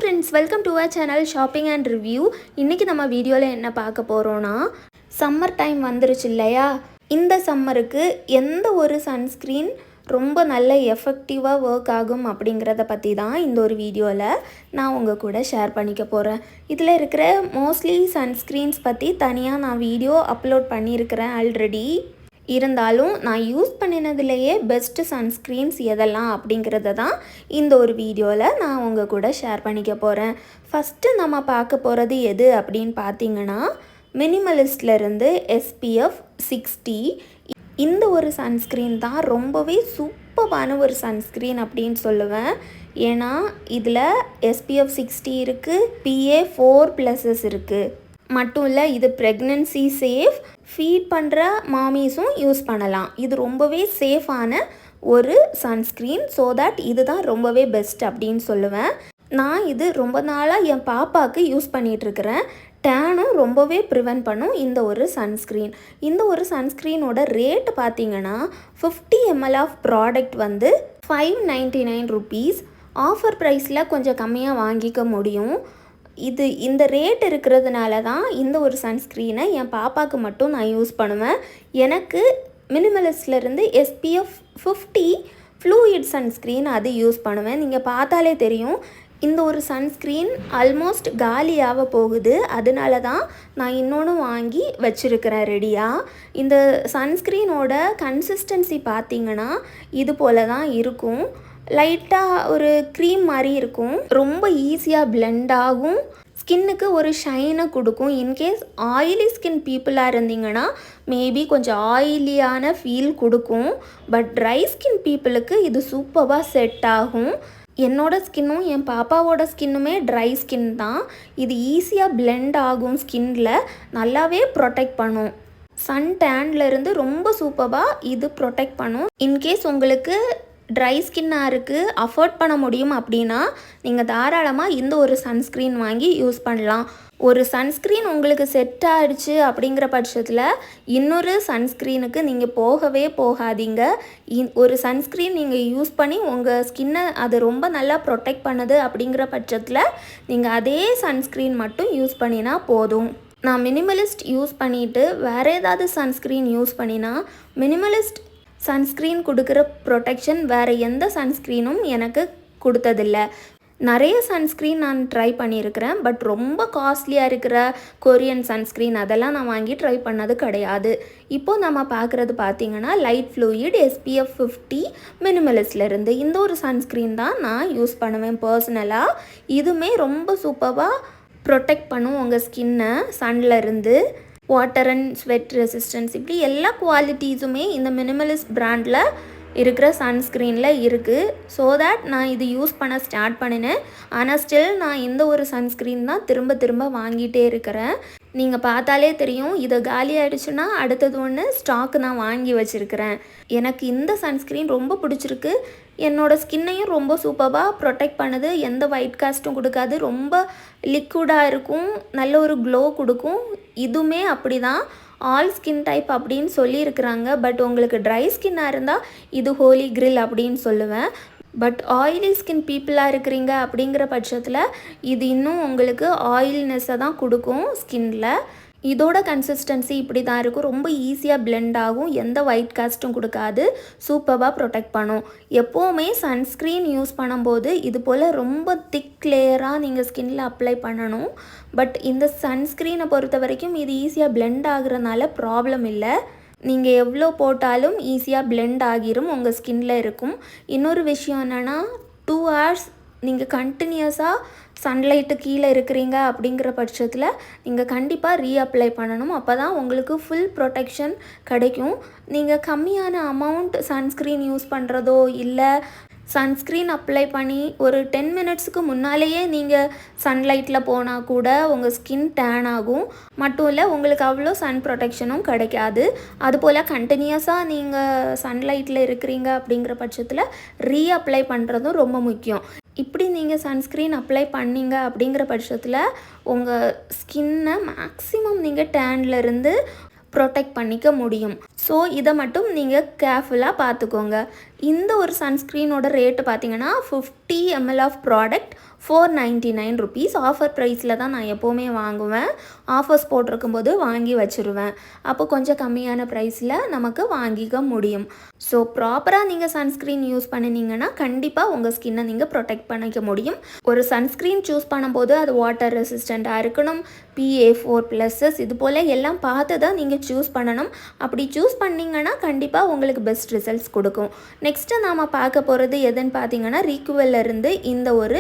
Friends, welcome to our channel shopping and review. இன்றைக்கி நம்ம வீடியோவில் என்ன பார்க்க போகிறோன்னா, சம்மர் டைம் வந்துருச்சு இல்லையா? இந்த சம்மருக்கு எந்த ஒரு சன்ஸ்க்ரீன் ரொம்ப நல்ல எஃபெக்டிவாக ஒர்க் ஆகும் அப்படிங்கிறத பற்றி தான் இந்த ஒரு வீடியோவில் நான் உங்கள் கூட ஷேர் பண்ணிக்க போகிறேன். இதில் இருக்கிற மோஸ்ட்லி சன்ஸ்க்ரீன்ஸ் பற்றி தனியாக நான் வீடியோ அப்லோட் பண்ணியிருக்கிறேன் ஆல்ரெடி. இருந்தாலும் நான் யூஸ் பண்ணினதுலேயே பெஸ்ட்டு சன்ஸ்க்ரீன்ஸ் எதெல்லாம் அப்படிங்கிறத தான் இந்த ஒரு வீடியோவில் நான் உங்கள் கூட ஷேர் பண்ணிக்க போகிறேன். ஃபஸ்ட்டு நம்ம பார்க்க போகிறது எது அப்படின்னு பார்த்தீங்கன்னா, மினிமலிஸ்ட்லேருந்து SPF 60. இந்த ஒரு சன்ஸ்க்ரீன் தான் ரொம்பவே சூப்பரான ஒரு சன்ஸ்க்ரீன் அப்படின்னு சொல்லுவேன். ஏன்னா இதில் SPF 60 இருக்குது, PA 4+ இருக்குது. மட்டும் இல்லை, இது ப்ரெக்னன்சி சேஃப், ஃபீட் பண்ணுற மாமிஸும் யூஸ் பண்ணலாம். இது ரொம்பவே சேஃபான ஒரு சன்ஸ்க்ரீன். ஸோ தட் இது தான் ரொம்பவே பெஸ்ட் அப்படின்னு சொல்லுவேன். நான் இது ரொம்ப நாளாக என் பாப்பாவுக்கு யூஸ் பண்ணிகிட்ருக்கிறேன். டேனும் ரொம்பவே ப்ரிவென்ட் பண்ணும் இந்த ஒரு சன்ஸ்க்ரீன். இந்த ஒரு சன்ஸ்க்ரீனோட ரேட்டு பார்த்தீங்கன்னா 50 ml ஆஃப் ப்ராடக்ட் வந்து 599 rupees. ஆஃபர் ப்ரைஸில் கொஞ்சம் கம்மியாக வாங்கிக்க முடியும். இந்த ரேட் இருக்கிறதுனால தான் இந்த ஒரு சன்ஸ்க்ரீனை என் பாப்பாவுக்கு மட்டும் நான் யூஸ் பண்ணுவேன். எனக்கு மினிமலிஸ்ட்லேருந்து SPF 50 ஃப்ளூயிட் சன்ஸ்க்ரீன் அது யூஸ் பண்ணுவேன். நீங்கள் பார்த்தாலே தெரியும், இந்த ஒரு சன்ஸ்க்ரீன் ஆல்மோஸ்ட் காலியாக போகுது. அதனால தான் நான் இன்னொன்று வாங்கி வச்சுருக்கிறேன் ரெடியாக. இந்த சன்ஸ்க்ரீனோட கன்சிஸ்டன்சி பார்த்திங்கன்னா இது போல் தான் இருக்கும். லைட்டாக ஒரு க்ரீம் மாதிரி இருக்கும். ரொம்ப ஈஸியாக பிளெண்ட் ஆகும். ஸ்கின்னுக்கு ஒரு ஷைனை கொடுக்கும். இன்கேஸ் ஆயிலி ஸ்கின் பீப்புளாக இருந்தீங்கன்னா மேபி கொஞ்சம் ஆயிலியான ஃபீல் கொடுக்கும். பட் ட்ரை ஸ்கின் பீப்புளுக்கு இது சூப்பராக செட் ஆகும். என்னோட ஸ்கின்னும் என் பாப்பாவோட ஸ்கின்னுமே ட்ரை ஸ்கின் தான். இது ஈஸியாக பிளெண்ட் ஆகும், ஸ்கின்னில் நல்லாவே ப்ரொடெக்ட் பண்ணும். சன் டேன்லேருந்து ரொம்ப சூப்பராக இது ப்ரொடெக்ட் பண்ணும். இன்கேஸ் உங்களுக்கு ட்ரை ஸ்கின்னாக இருக்குது, அஃபோர்ட் பண்ண முடியும் அப்படின்னா நீங்கள் தாராளமாக இந்த ஒரு சன்ஸ்க்ரீன் வாங்கி யூஸ் பண்ணலாம். ஒரு சன்ஸ்க்ரீன் உங்களுக்கு செட் ஆகிடுச்சு அப்படிங்கிற பட்சத்தில் இன்னொரு சன்ஸ்க்ரீனுக்கு நீங்கள் போகவே போகாதீங்க. ஒரு சன்ஸ்க்ரீன் நீங்கள் யூஸ் பண்ணி உங்கள் ஸ்கின்னை அது ரொம்ப நல்லா ப்ரொடெக்ட் பண்ணுது அப்படிங்கிற பட்சத்தில் நீங்கள் அதே சன்ஸ்க்ரீன் மட்டும் யூஸ் பண்ணினா போதும். நான் மினிமலிஸ்ட் யூஸ் பண்ணிவிட்டு வேறு ஏதாவது சன்ஸ்க்ரீன் யூஸ் பண்ணினா மினிமலிஸ்ட் சன்ஸ்க்ரீன் கொடுக்குற ப்ரொடெக்ஷன் வேறு எந்த சன்ஸ்க்ரீனும் எனக்கு கொடுத்ததில்ல. நிறைய சன்ஸ்க்ரீன் நான் ட்ரை பண்ணியிருக்கிறேன். பட் ரொம்ப காஸ்ட்லியாக இருக்கிற கொரியன் சன்ஸ்க்ரீன் அதெல்லாம் நான் வாங்கி ட்ரை பண்ணது கிடையாது. இப்போது நம்ம பார்க்குறது பார்த்திங்கன்னா லைட் ஃப்ளூயிட் SPF 50 மினிமலிஸ்ட்லேருந்து இந்த ஒரு சன்ஸ்க்ரீன் தான் நான் யூஸ் பண்ணுவேன் பர்சனலாக. இதுவுமே ரொம்ப சூப்பராக ப்ரொடெக்ட் பண்ணும் உங்கள் ஸ்கின்னை சன்லேருந்து. வாட்டர் அண்ட் ஸ்வெட் ரெசிஸ்டன்ஸ், இப்படி எல்லா குவாலிட்டிஸுமே இந்த மினிமலிஸ்ட் பிராண்டில் இருக்கிற சன்ஸ்க்ரீனில் இருக்குது. ஸோ தேட் நான் இது யூஸ் பண்ண ஸ்டார்ட் பண்ணினேன். ஆனால் ஸ்டில் நான் இந்த ஒரு சன்ஸ்க்ரீன் தான் திரும்ப திரும்ப வாங்கிட்டே இருக்கிறேன். நீங்கள் பார்த்தாலே தெரியும், இது காலி ஆகிடுச்சுன்னா அடுத்தது ஒன்று ஸ்டாக்கு நான் வாங்கி வச்சுருக்கிறேன். எனக்கு இந்த சன்ஸ்க்ரீன் ரொம்ப பிடிச்சிருக்கு. என்னோடய ஸ்கின்னையும் ரொம்ப சூப்பராக ப்ரொடெக்ட் பண்ணுது. எந்த ஒயிட் காஸ்ட்டும் கொடுக்காது. ரொம்ப லிக்விடாக இருக்கும், நல்ல ஒரு க்ளோ கொடுக்கும். இதுவுமே அப்படி தான், ஆல் ஸ்கின் டைப் அப்படின்னு சொல்லியிருக்கிறாங்க. பட் உங்களுக்கு ட்ரை ஸ்கின்னாக இருந்தால் இது ஹோலி கிரில் அப்படின்னு சொல்லுவேன். பட் ஆயிலி ஸ்கின் பீப்புளாக இருக்கிறீங்க அப்படிங்கிற பட்சத்தில் இது இன்னும் உங்களுக்கு ஆயில்னஸை தான் கொடுக்கும் ஸ்கின்னில். இதோட கன்சிஸ்டன்சி இப்படி தான் இருக்கும். ரொம்ப ஈஸியாக பிளெண்ட் ஆகும், எந்த ஒயிட் காஸ்ட்டும் கொடுக்காது, சூப்பராக ப்ரொடெக்ட் பண்ணும். எப்போவுமே சன்ஸ்க்ரீன் யூஸ் பண்ணும்போது இது போல் ரொம்ப திக் லேயராக நீங்கள் ஸ்கின்னில் அப்ளை பண்ணணும். பட் இந்த சன்ஸ்க்ரீனை பொறுத்த வரைக்கும் இது ஈஸியாக பிளெண்ட் ஆகுறதுனால ப்ராப்ளம் இல்லை. நீங்கள் எவ்வளோ போட்டாலும் ஈஸியாக பிளெண்ட் ஆகிரும், உங்கள் ஸ்கின்னில் இருக்கும். இன்னொரு விஷயம் என்னென்னா, 2 hours நீங்கள் கண்டினியூஸாக சன்லைட்டு கீழே இருக்கிறீங்க அப்படிங்கிற பட்சத்தில் நீங்கள் கண்டிப்பாக ரீஅப்ளை பண்ணணும். அப்போ தான் உங்களுக்கு ஃபுல் ப்ரொடெக்ஷன் கிடைக்கும். நீங்கள் கம்மியான அமௌண்ட் சன்ஸ்க்ரீன் யூஸ் பண்ணுறதோ இல்லை சன்ஸ்க்ரீன் அப்ளை பண்ணி ஒரு 10 minutesக்கு முன்னாலேயே நீங்கள் சன்லைட்டில் போனால் கூட உங்கள் ஸ்கின் டேன் ஆகும். மட்டும் இல்லை, உங்களுக்கு அவ்வளோ சன் ப்ரொடெக்ஷனும் கிடைக்காது. அதுபோல் கண்டினியூஸாக நீங்கள் சன்லைட்டில் இருக்கிறீங்க அப்படிங்கிற பட்சத்தில் ரீஅப்ளை பண்ணுறதும் ரொம்ப முக்கியம். இப்படி நீங்கள் சன்ஸ்க்ரீன் அப்ளை பண்ணிங்க அப்படிங்கிற பட்சத்தில் உங்கள் ஸ்கின்னை மேக்ஸிமம் நீங்கள் டேன்லேருந்து ப்ரொடெக்ட் பண்ணிக்க முடியும். ஸோ இதை மட்டும் நீங்கள் கேர்ஃபுல்லாக பார்த்துக்கோங்க. இந்த ஒரு சன்ஸ்க்ரீனோட ரேட்டு பார்த்தீங்கன்னா 50 ml ஆஃப் ப்ராடக்ட் ₹499. ஆஃபர் ப்ரைஸில் தான் நான் எப்போவுமே வாங்குவேன். ஆஃபர்ஸ் போட்டிருக்கும்போது வாங்கி வச்சுருவேன். அப்போ கொஞ்சம் கம்மியான ப்ரைஸில் நமக்கு வாங்கிக்க முடியும். ஸோ ப்ராப்பராக நீங்கள் சன்ஸ்க்ரீன் யூஸ் பண்ணினீங்கன்னா கண்டிப்பாக உங்கள் ஸ்கின்னை நீங்கள் ப்ரொடெக்ட் பண்ணிக்க முடியும். ஒரு சன்ஸ்க்ரீன் சூஸ் பண்ணும்போது அது வாட்டர் ரெசிஸ்டண்ட்டாக இருக்கணும், PA++, இது போல் எல்லாம் பார்த்து தான் நீங்கள் சூஸ் பண்ணணும். அப்படி சூஸ் பண்ணிங்கன்னா கண்டிப்பாக உங்களுக்கு பெஸ்ட் ரிசல்ட்ஸ் கொடுக்கும். நெக்ஸ்ட்டு நாம் பார்க்க போகிறது எதுன்னு பார்த்தீங்கன்னா, ரீக்குவல்லேருந்து இந்த ஒரு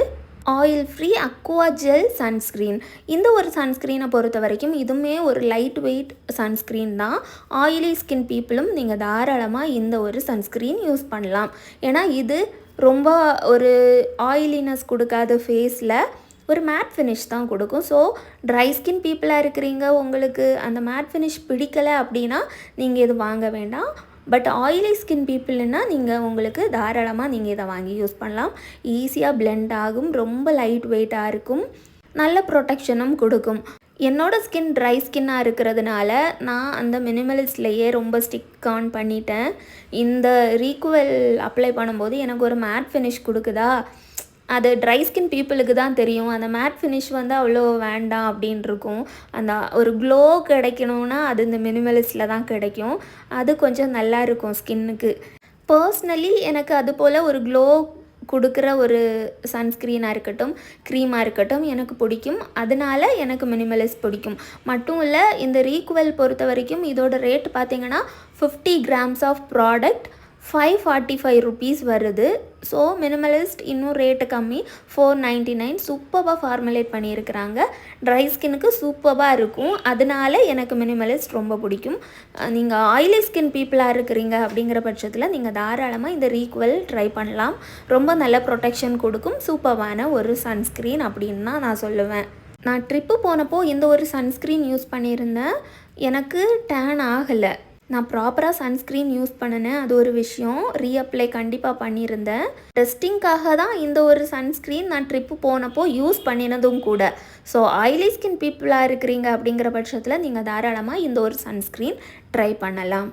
oil free Aqua gel sunscreen. இந்த ஒரு சன்ஸ்க்ரீனை பொறுத்த வரைக்கும் இதுவுமே ஒரு லைட் வெயிட் சன்ஸ்க்ரீன் தான். ஆயிலி ஸ்கின் பீப்புளும் நீங்கள் தாராளமாக இந்த ஒரு சன்ஸ்க்ரீன் யூஸ் பண்ணலாம். ஏன்னா இது ரொம்ப ஒரு ஆயிலினஸ் கொடுக்காத ஃபேஸில் ஒரு மேட் ஃபினிஷ் தான் கொடுக்கும். ஸோ ட்ரை ஸ்கின் பீப்புளாக இருக்கிறீங்க, உங்களுக்கு அந்த மேட் ஃபினிஷ் பிடிக்கலை அப்படின்னா நீங்கள் இது வாங்க வேண்டாம். பட் ஆயிலி ஸ்கின் பீப்புள்னா நீங்கள் உங்களுக்கு தாராளமாக நீங்கள் இதை வாங்கி யூஸ் பண்ணலாம். ஈஸியாக பிளெண்ட் ஆகும், ரொம்ப லைட் வெயிட்டாக இருக்கும், நல்ல ப்ரொடெக்ஷனும் கொடுக்கும். என்னோடய ஸ்கின் ட்ரை ஸ்கின்னாக இருக்கிறதுனால நான் அந்த மினிமலிஸ்ட்லேயே ரொம்ப ஸ்டிக் ஆன் பண்ணிட்டேன். இந்த ரீக்குவல் அப்ளை பண்ணும்போது எனக்கு ஒரு மேட் ஃபினிஷ் கொடுக்குதா, அது ட்ரை ஸ்கின் பீப்புளுக்கு தான் தெரியும். அந்த மேட் ஃபினிஷ் வந்து அவ்வளோ வேண்டாம் அப்படின்னு இருக்கும். அந்த ஒரு க்ளோ கிடைக்கணும்னா அது இந்த மினிமலிஸ்டில் தான் கிடைக்கும். அது கொஞ்சம் நல்லா இருக்கும் ஸ்கின்னுக்கு. பர்ஸ்னலி எனக்கு அது போல் ஒரு க்ளோ கொடுக்குற ஒரு சன்ஸ்க்ரீனாக இருக்கட்டும், க்ரீமாக இருக்கட்டும் எனக்கு பிடிக்கும். அதனால எனக்கு மினிமலிஸ்ட் பிடிக்கும். மட்டும் இல்லை, இந்த ரீக்குவல் பொறுத்த வரைக்கும் இதோட ரேட் பார்த்திங்கன்னா 50 grams ஆஃப் ப்ராடக்ட் ₹545 வருது. ஸோ மினிமலிஸ்ட் இன்னும் ரேட்டு கம்மி, $499. சூப்பராக ஃபார்முலேட் பண்ணியிருக்கிறாங்க. ட்ரை ஸ்கின்னுக்கு சூப்பராக இருக்கும். அதனால எனக்கு மினிமலிஸ்ட் ரொம்ப பிடிக்கும். நீங்கள் ஆயிலி ஸ்கின் பீப்புளாக இருக்கிறீங்க அப்படிங்கிற பட்சத்தில் நீங்கள் தாராளமாக இந்த ரீக்குவல் ட்ரை பண்ணலாம். ரொம்ப நல்ல ப்ரொடெக்ஷன் கொடுக்கும், சூப்பரான ஒரு சன்ஸ்க்ரீன் அப்படின்னு தான் நான் சொல்லுவேன். நான் ட்ரிப்பு போனப்போ இந்த ஒரு சன்ஸ்க்ரீன் யூஸ் பண்ணியிருந்தேன். எனக்கு டேன் ஆகலை. நான் ப்ராப்பராக சன்ஸ்க்ரீன் யூஸ் பண்ணினேன், அது ஒரு விஷயம். ரீஅப்ளை கண்டிப்பாக பண்ணியிருந்தேன். டெஸ்டிங்காக தான் இந்த ஒரு சன்ஸ்க்ரீன் நான் ட்ரிப்பு போனப்போ யூஸ் பண்ணினதும் கூட. ஸோ ஆயிலி ஸ்கின் பீப்புளாக இருக்கிறீங்க அப்படிங்கிற பட்சத்தில் நீங்கள் தாராளமாக இந்த ஒரு சன்ஸ்க்ரீன் ட்ரை பண்ணலாம்.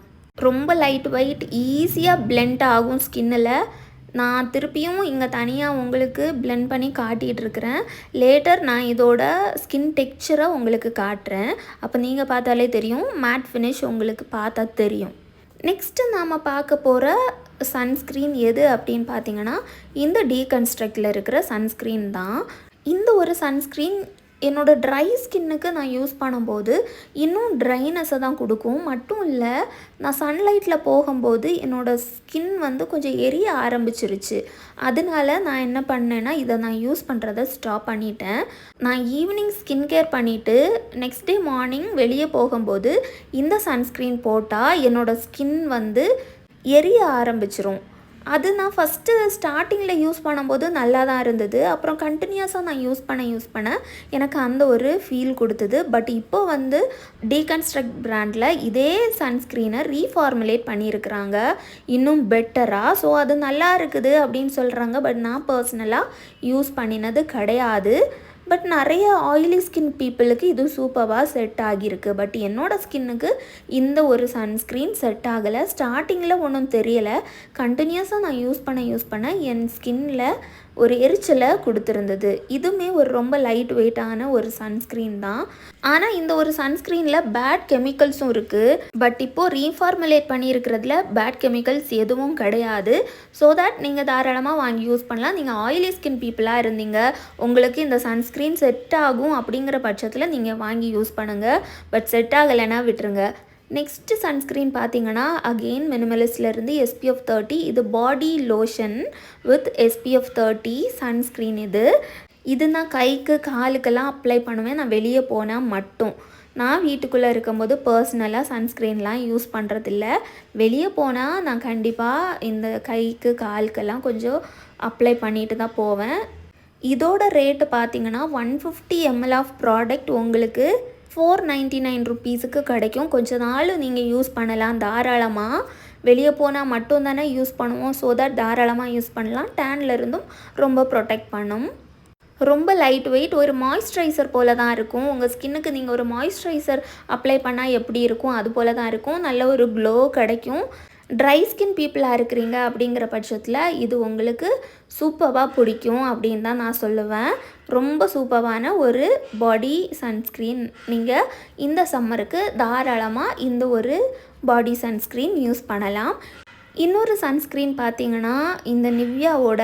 ரொம்ப லைட் வெயிட், ஈஸியாக பிளெண்ட் ஆகும் ஸ்கின்னில். நான் திருப்பியும் இங்கே தனியாக உங்களுக்கு பிளெண்ட் பண்ணி காட்டிகிட்டு இருக்கிறேன். லேட்டர் நான் இதோட ஸ்கின் டெக்ஸ்சரை உங்களுக்கு காட்டுறேன். அப்போ நீங்கள் பார்த்தாலே தெரியும், மேட் ஃபினிஷ் உங்களுக்கு பார்த்தா தெரியும். நெக்ஸ்ட்டு நாம் பார்க்க போகிற சன்ஸ்க்ரீன் எது அப்படின்னு பார்த்தீங்கன்னா, இந்த டீகன்ஸ்ட்ரக்டில் இருக்கிற சன்ஸ்க்ரீன் தான். இந்த ஒரு சன்ஸ்க்ரீன் என்னோடய ட்ரை ஸ்கின்னுக்கு நான் யூஸ் பண்ணும்போது இன்னும் ட்ரைனஸை தான் கொடுக்கும். மட்டும் இல்லை, நான் சன்லைட்டில் போகும்போது என்னோடய ஸ்கின் வந்து கொஞ்சம் எரிய ஆரம்பிச்சிருச்சு. அதனால நான் என்ன பண்ணேன்னா, இதை நான் யூஸ் பண்ணுறதை ஸ்டாப் பண்ணிட்டேன். நான் ஈவினிங் ஸ்கின் கேர் பண்ணிவிட்டு நெக்ஸ்ட் டே மார்னிங் வெளியே போகும்போது இந்த சன்ஸ்க்ரீன் போட்டால் என்னோடய ஸ்கின் வந்து எரிய ஆரம்பிச்சிரும். அது நான் ஃபஸ்ட்டு ஸ்டார்டிங்கில் யூஸ் பண்ணும்போது நல்லா தான் இருந்தது. அப்புறம் கண்டினியூஸாக நான் யூஸ் பண்ண எனக்கு அந்த ஒரு ஃபீல் கொடுத்தது. பட் இப்போ வந்து டீகன்ஸ்ட்ரக்ட் பிராண்டில் இதே சன்ஸ்க்ரீனை ரீஃபார்முலேட் பண்ணியிருக்கிறாங்க இன்னும் பெட்டராக. ஸோ அது நல்லா இருக்குது அப்படின்னு சொல்கிறாங்க. பட் நான் பர்சனலாக யூஸ் பண்ணினது கிடையாது. பட் நிறைய ஆயிலி ஸ்கின் பீப்புளுக்கு இது சூப்பராக செட் ஆகியிருக்கு. பட் என்னோடய ஸ்கின்னுக்கு இந்த ஒரு சன்ஸ்க்ரீன் செட் ஆகலை. ஸ்டார்டிங்கில் ஒன்றும் தெரியலை. கண்டினியூஸாக நான் யூஸ் பண்ண என் ஸ்கின்னில் ஒரு எரிச்சலை கொடுத்துருந்தது. இதுவுமே ஒரு ரொம்ப லைட் வெயிட்டான ஒரு சன்ஸ்க்ரீன் தான். ஆனால் இந்த ஒரு சன்ஸ்க்ரீனில் பேட் கெமிக்கல்ஸும் இருக்குது. பட் இப்போது ரீஃபார்முலேட் பண்ணியிருக்கிறதுல பேட் கெமிக்கல்ஸ் எதுவும் கிடையாது. ஸோ தட் நீங்கள் தாராளமாக வாங்கி யூஸ் பண்ணலாம். நீங்கள் ஆயிலி ஸ்கின் பீப்புளாக இருந்தீங்க, உங்களுக்கு இந்த சன்ஸ்க்ரீன் செட் ஆகும் அப்படிங்கிற பட்சத்தில் நீங்கள் வாங்கி யூஸ் பண்ணுங்கள். பட் செட் ஆகலைன்னா விட்டுருங்க. நெக்ஸ்ட்டு சன்ஸ்க்ரீன் பார்த்தீங்கன்னா, அகெயின் மினிமலிஸ்ட்லேருந்து SPF 30. இது body lotion with SPF 30 sunscreen. இது நான் கைக்கு காலுக்கெல்லாம் அப்ளை பண்ணுவேன். நான் வெளியே போனால் மட்டும். நான் வீட்டுக்குள்ளே இருக்கும்போது பர்சனலாக சன்ஸ்க்ரீன்லாம் யூஸ் பண்ணுறதில்ல. வெளியே போனால் நான் கண்டிப்பாக இந்த கைக்கு காலுக்கெல்லாம் கொஞ்சம் அப்ளை பண்ணிட்டு தான் போவேன். இதோட ரேட்டு பார்த்தீங்கன்னா 150 ml ஆஃப் ப்ராடக்ட் உங்களுக்கு ₹499 கிடைக்கும். கொஞ்ச நாள் நீங்கள் யூஸ் பண்ணலாம் தாராளமாக. வெளியே போனால் மட்டும் தானே யூஸ் பண்ணுவோம். ஸோ தட் தாராளமாக யூஸ் பண்ணலாம். டேன்ல இருந்தும் ரொம்ப ப்ரொடெக்ட் பண்ணும். ரொம்ப லைட் வெயிட், ஒரு மாய்ஸ்சரைசர் போல தான் இருக்கும். உங்கள் ஸ்கின்னுக்கு நீங்கள் ஒரு மாய்ஸ்சரைசர் அப்ளை பண்ணால் எப்படி இருக்கும் அது போல தான் இருக்கும். நல்ல ஒரு க்ளோ கிடைக்கும். ட்ரை ஸ்கின் பீப்புளாக இருக்கிறீங்க அப்படிங்கிற பட்சத்தில் இது உங்களுக்கு சூப்பராக பிடிக்கும் அப்படின்னு தான் நான் சொல்லுவேன். ரொம்ப சூப்பரான ஒரு பாடி சன்ஸ்க்ரீன். நீங்கள் இந்த சம்மருக்கு தாராளமாக இந்த ஒரு பாடி சன்ஸ்க்ரீன் யூஸ் பண்ணலாம். இன்னொரு சன்ஸ்க்ரீன் பார்த்தீங்கன்னா இந்த நிவ்யாவோட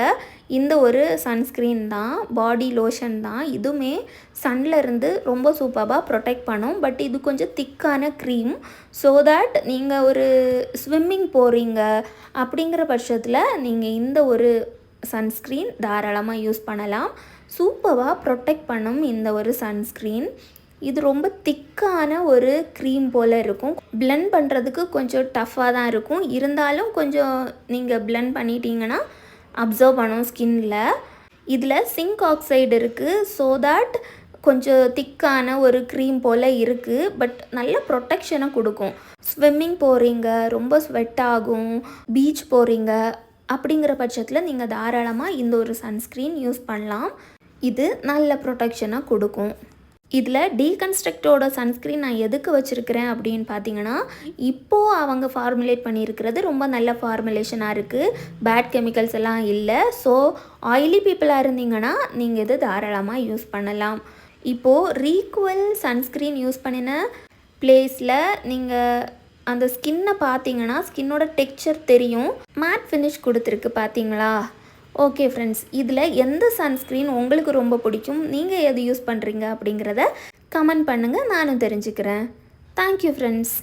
இந்த ஒரு சன்ஸ்க்ரீன் தான், பாடி லோஷன் தான். இதுவுமே சன்லேருந்து ரொம்ப சூப்பராக ப்ரொடெக்ட் பண்ணும். பட் இது கொஞ்சம் திக்கான க்ரீம். ஸோ தட் நீங்கள் ஒரு ஸ்விம்மிங் போகிறீங்க அப்படிங்கிற பட்சத்தில் நீங்கள் இந்த ஒரு சன்ஸ்க்ரீன் தாராளமாக யூஸ் பண்ணலாம். சூப்பராக ப்ரொடெக்ட் பண்ணும் இந்த ஒரு சன்ஸ்க்ரீன். இது ரொம்ப திக்கான ஒரு க்ரீம் போல் இருக்கும். பிளெண்ட் பண்ணுறதுக்கு கொஞ்சம் டஃப்பாக தான் இருக்கும். இருந்தாலும் கொஞ்சம் நீங்கள் பிளெண்ட் பண்ணிட்டீங்கன்னா அப்சர்வ் பண்ணும் ஸ்கின்னில். இதில் சிங்க் ஆக்சைடு இருக்குது. ஸோ தட் கொஞ்சம் திக்கான ஒரு க்ரீம் போல் இருக்குது. பட் நல்ல ப்ரொடெக்ஷனை கொடுக்கும். ஸ்விம்மிங் போகிறீங்க, ரொம்ப ஸ்வெட் ஆகும், பீச் போகிறீங்க அப்படிங்கிற பட்சத்தில் நீங்கள் தாராளமாக இந்த ஒரு சன்ஸ்க்ரீன் யூஸ் பண்ணலாம். இது நல்ல ப்ரொடெக்ஷனை கொடுக்கும். இதில் டீகன்ஸ்ட்ரக்டோட சன்ஸ்க்ரீன் நான் எதுக்கு வச்சுருக்கிறேன் அப்படின்னு பார்த்தீங்கன்னா, இப்போது அவங்க ஃபார்முலேட் பண்ணியிருக்கிறது ரொம்ப நல்ல ஃபார்முலேஷனாக இருக்குது. பேட் கெமிக்கல்ஸ் எல்லாம் இல்லை. ஸோ ஆயிலி பீப்புளாக இருந்தீங்கன்னா நீங்கள் இது தாராளமாக யூஸ் பண்ணலாம். இப்போது ரீக்வல் சன்ஸ்க்ரீன் யூஸ் பண்ணின பிளேஸில் நீங்கள் அந்த ஸ்கின்னை பார்த்தீங்கன்னா ஸ்கின்னோட டெக்ஸ்சர் தெரியும். மேட் ஃபினிஷ் கொடுத்துருக்கு பார்த்தீங்களா? ஓகே ஃப்ரெண்ட்ஸ், இதில் எந்த சன்ஸ்க்ரீன் உங்களுக்கு ரொம்ப பிடிக்கும், நீங்கள் எது யூஸ் பண்ணுறீங்க அப்படிங்கிறத கமெண்ட் பண்ணுங்கள், நானும் தெரிஞ்சுக்கிறேன். Thank you friends.